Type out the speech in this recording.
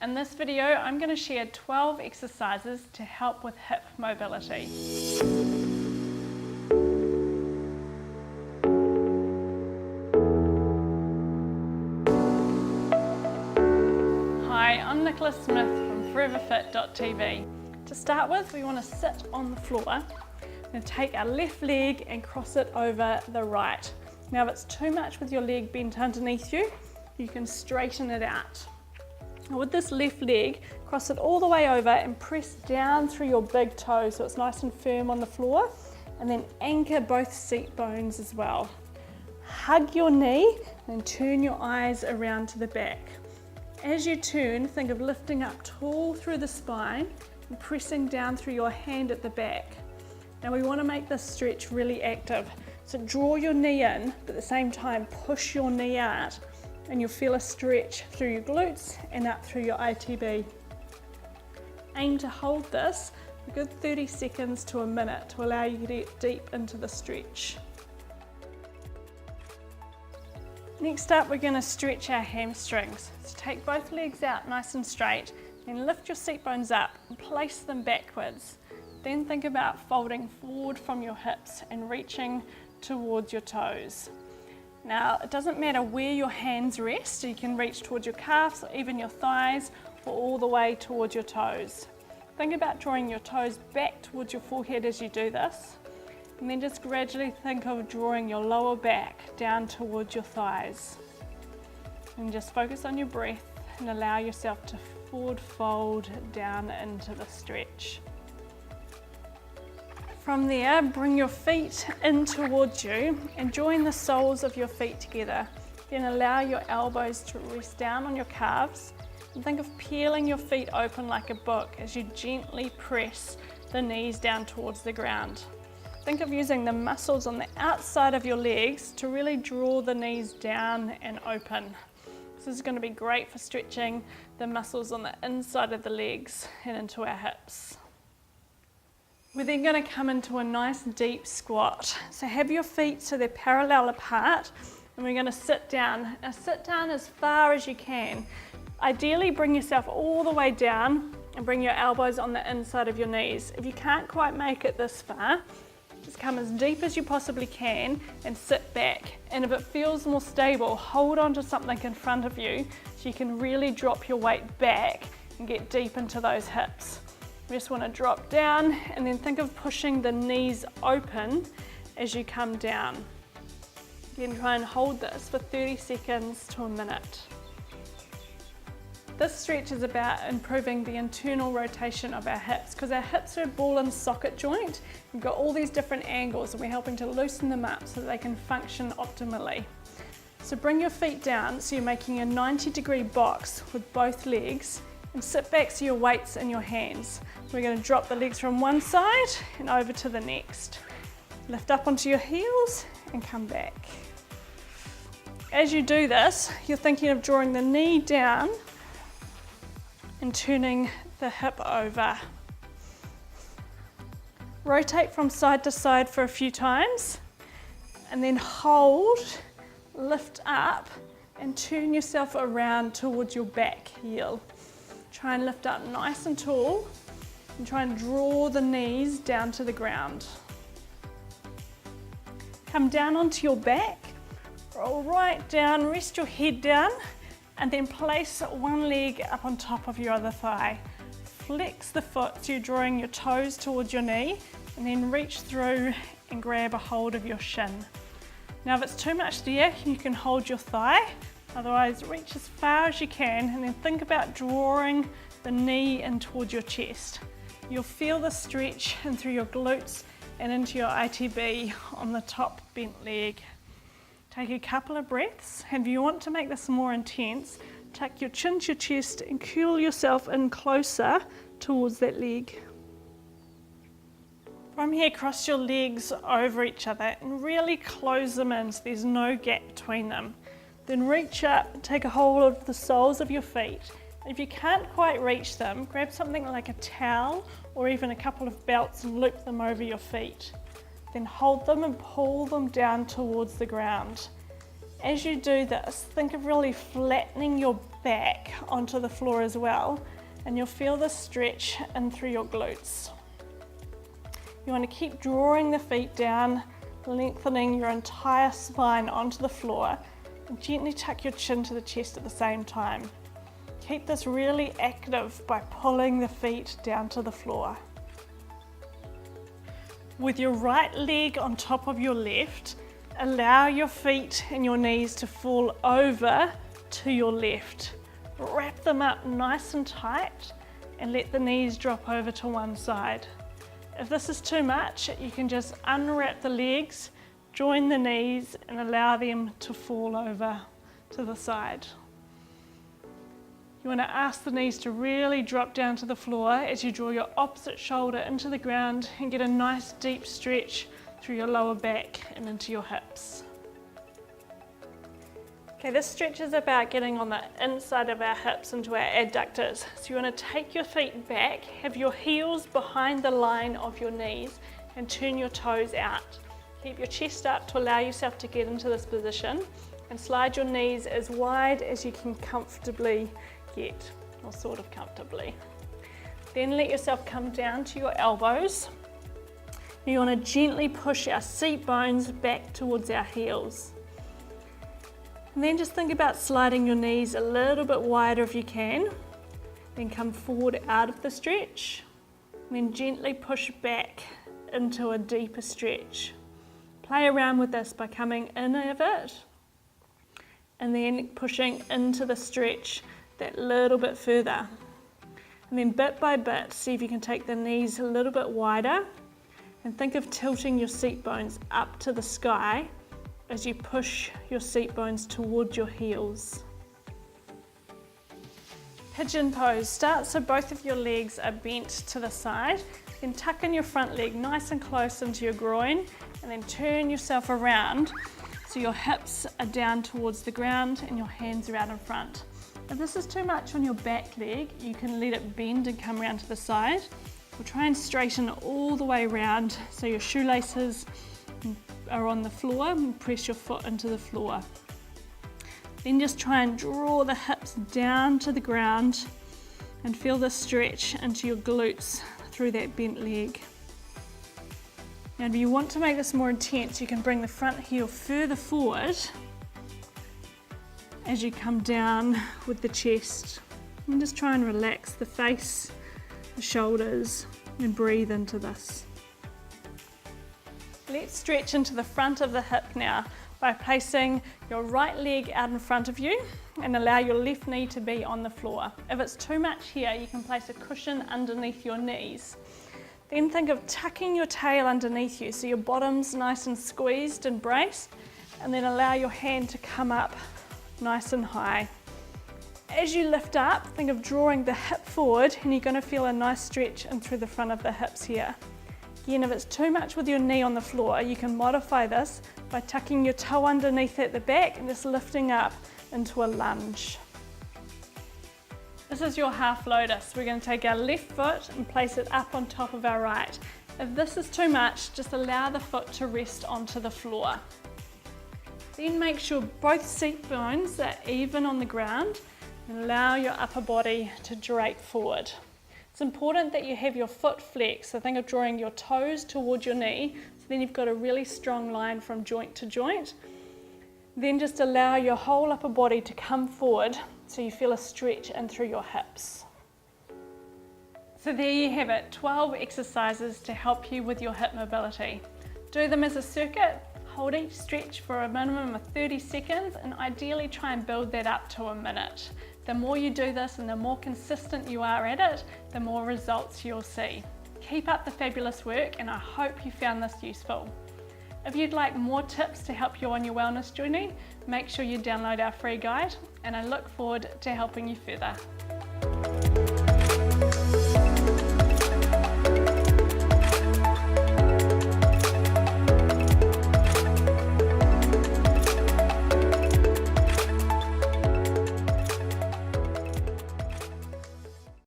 In this video, I'm going to share 12 exercises to help with hip mobility. Hi, I'm Nicola Smith from foreverfit.tv. To start with, we want to sit on the floor and take our left leg and cross it over the right. Now, if it's too much with your leg bent underneath you, you can straighten it out. Now with this left leg, cross it all the way over and press down through your big toe so it's nice and firm on the floor, and then anchor both seat bones as well. Hug your knee and turn your eyes around to the back. As you turn, think of lifting up tall through the spine and pressing down through your hand at the back. Now we want to make this stretch really active. So draw your knee in, but at the same time push your knee out, and you'll feel a stretch through your glutes and up through your ITB. Aim to hold this a good 30 seconds to a minute to allow you to get deep into the stretch. Next up, we're going to stretch our hamstrings. So take both legs out nice and straight, then lift your seat bones up and place them backwards. Then think about folding forward from your hips and reaching towards your toes. Now, it doesn't matter where your hands rest, you can reach towards your calves or even your thighs or all the way towards your toes. Think about drawing your toes back towards your forehead as you do this, and then just gradually think of drawing your lower back down towards your thighs. And just focus on your breath and allow yourself to forward fold down into the stretch. From there, bring your feet in towards you and join the soles of your feet together. Then allow your elbows to rest down on your calves and think of peeling your feet open like a book as you gently press the knees down towards the ground. Think of using the muscles on the outside of your legs to really draw the knees down and open. This is going to be great for stretching the muscles on the inside of the legs and into our hips. We're then going to come into a nice deep squat. So have your feet so they're parallel apart, and we're going to sit down. Now sit down as far as you can. Ideally bring yourself all the way down and bring your elbows on the inside of your knees. If you can't quite make it this far, just come as deep as you possibly can and sit back. And if it feels more stable, hold on to something in front of you so you can really drop your weight back and get deep into those hips. You just want to drop down and then think of pushing the knees open as you come down. Then try and hold this for 30 seconds to a minute. This stretch is about improving the internal rotation of our hips because our hips are a ball and socket joint. We've got all these different angles and we're helping to loosen them up so that they can function optimally. So bring your feet down so you're making a 90-degree box with both legs, and sit back so your weight's in your hands. We're going to drop the legs from one side and over to the next. Lift up onto your heels and come back. As you do this, you're thinking of drawing the knee down and turning the hip over. Rotate from side to side for a few times and then hold, lift up and turn yourself around towards your back heel. Try and lift up nice and tall and try and draw the knees down to the ground. Come down onto your back, roll right down, rest your head down, and then place one leg up on top of your other thigh. Flex the foot so you're drawing your toes towards your knee, and then reach through and grab a hold of your shin. Now if it's too much there, you can hold your thigh. Otherwise, reach as far as you can and then think about drawing the knee in towards your chest. You'll feel the stretch in through your glutes and into your ITB on the top bent leg. Take a couple of breaths, and if you want to make this more intense, tuck your chin to your chest and curl yourself in closer towards that leg. From here, cross your legs over each other and really close them in so there's no gap between them. Then reach up and take a hold of the soles of your feet. If you can't quite reach them, grab something like a towel or even a couple of belts and loop them over your feet. Then hold them and pull them down towards the ground. As you do this, think of really flattening your back onto the floor as well, and you'll feel this stretch in through your glutes. You want to keep drawing the feet down, lengthening your entire spine onto the floor, and gently tuck your chin to the chest at the same time. Keep this really active by pulling the feet down to the floor. With your right leg on top of your left, allow your feet and your knees to fall over to your left. Wrap them up nice and tight and let the knees drop over to one side. If this is too much, you can just unwrap the legs, join the knees and allow them to fall over to the side. You want to ask the knees to really drop down to the floor as you draw your opposite shoulder into the ground and get a nice deep stretch through your lower back and into your hips. Okay, this stretch is about getting on the inside of our hips into our adductors. So you want to take your feet back, have your heels behind the line of your knees and turn your toes out. Keep your chest up to allow yourself to get into this position and slide your knees as wide as you can comfortably get, or sort of comfortably. Then let yourself come down to your elbows. You want to gently push our seat bones back towards our heels. And then just think about sliding your knees a little bit wider if you can. Then come forward out of the stretch. And then gently push back into a deeper stretch. Play around with this by coming in of it and then pushing into the stretch that little bit further. And then bit by bit, see if you can take the knees a little bit wider and think of tilting your seat bones up to the sky as you push your seat bones towards your heels. Pigeon pose. Start so both of your legs are bent to the side, then tuck in your front leg nice and close into your groin and then turn yourself around so your hips are down towards the ground and your hands are out in front. If this is too much on your back leg, you can let it bend and come around to the side. We'll try and straighten it all the way around so your shoelaces are on the floor and press your foot into the floor. Then just try and draw the hips down to the ground and feel the stretch into your glutes through that bent leg. Now if you want to make this more intense, you can bring the front heel further forward as you come down with the chest. And just try and relax the face, the shoulders, and breathe into this. Let's stretch into the front of the hip now by placing your right leg out in front of you and allow your left knee to be on the floor. If it's too much here, you can place a cushion underneath your knees. Then think of tucking your tail underneath you so your bottom's nice and squeezed and braced, and then allow your hand to come up nice and high. As you lift up, think of drawing the hip forward and you're going to feel a nice stretch in through the front of the hips here. Again, if it's too much with your knee on the floor, you can modify this by tucking your toe underneath at the back and just lifting up into a lunge. This is your half lotus. We're going to take our left foot and place it up on top of our right. If this is too much, just allow the foot to rest onto the floor. Then make sure both seat bones are even on the ground and allow your upper body to drape forward. It's important that you have your foot flexed, so think of drawing your toes towards your knee, so then you've got a really strong line from joint to joint. Then just allow your whole upper body to come forward so you feel a stretch in through your hips. So there you have it, 12 exercises to help you with your hip mobility. Do them as a circuit. Hold each stretch for a minimum of 30 seconds and ideally try and build that up to a minute. The more you do this and the more consistent you are at it, the more results you'll see. Keep up the fabulous work and I hope you found this useful. If you'd like more tips to help you on your wellness journey, make sure you download our free guide and I look forward to helping you further.